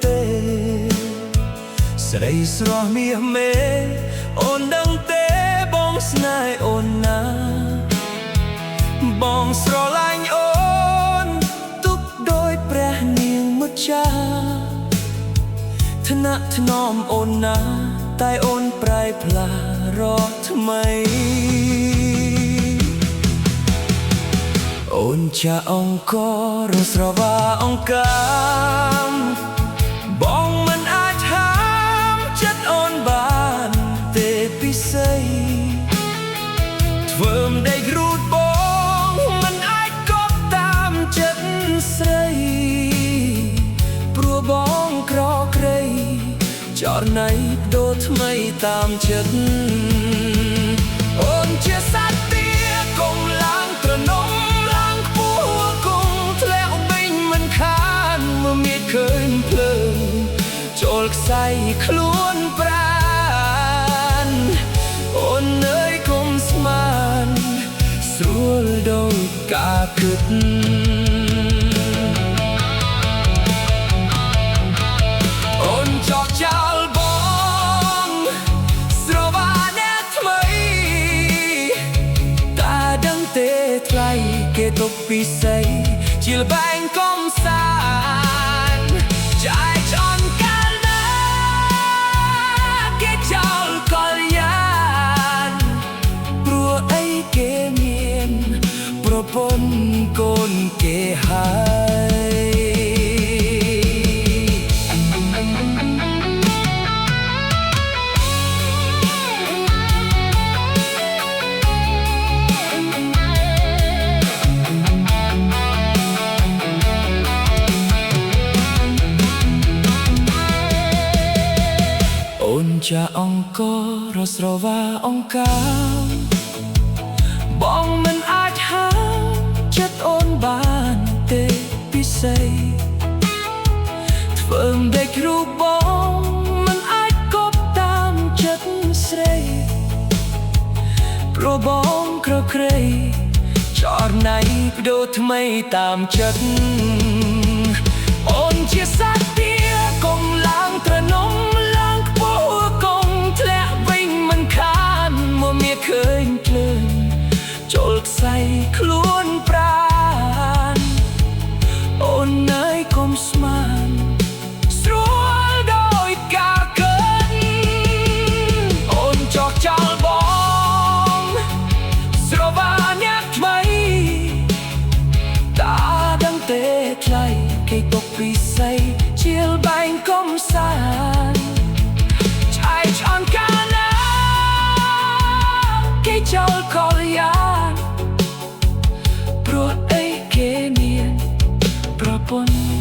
ទេស្រីស្រស់មាសមេអូនដឹងទេបងស្នេហ៍អូនណាបងស្រឡាញ់អូនទុកដោយព្រះនាងមុចាថ្នាក់ថ្នមអូនណាតែអូនប្រែផ្លារកថ្មីអូនចាអង្គរស្រវាអង្កាមបងមិនអាចហាមចិត្តអូនបានទេពិសេសធ្វើម្ដេចរូតបងមិនអាចកប់តាមចិត្តស្រីព្រោះបងក្រក្រៃចរណៃដូរថ្មីតាមចិត្តអូនជាសត្វទាកុំឡើងត្រនំឡើងខ្ពស់គង់ធ្លាក់វិញមិនខានមើលមានឃើញភ្លើងចូលខ្សែខ្លួនប្រានអូនអើយកុំស្មានស្រួលដូចការគិតអូនចោកចោលបងស្រវាអ្នកថ្មីតាដឹងទេថ្លៃគេទុកពិសេសជាល្បែងកំសាន្តចាយឆ្អន់កាលណាគេចោលកលយានព្រោះអីគេមានប្រពន្ធកូនគេហើយអូនចាអង្គរស្រវាអង្កាមបងមិនអាចហាមចិត្តអូនបានទេពិសេសធ្វើម្ដេចរូបបងមិនអាចកប់តាមចិត្តស្រីព្រោះបងក្រក្រៃចរណៃបដូរថ្មីតាមចិត្តអូនជាសត្វទាកុំឡើងត្រនំឡើងខ្ពស់កុំធ្លាក់វិញមិនខានមកមានឃើញភ្លើងចូលខ្សែខ្លួនប្រានអូនអើយកុំស្មានស្រួលដោយការកិនអូនចោកចោលបងស្រវាអ្នកថ្មីតាដឹងទេថ្លៃគេទុកពិសេសជាល្បែងកំសាន្តឆាយឆ្អន់កាលណាគេចោលកលយានព្រោះអីគេមានប្រពន្ធ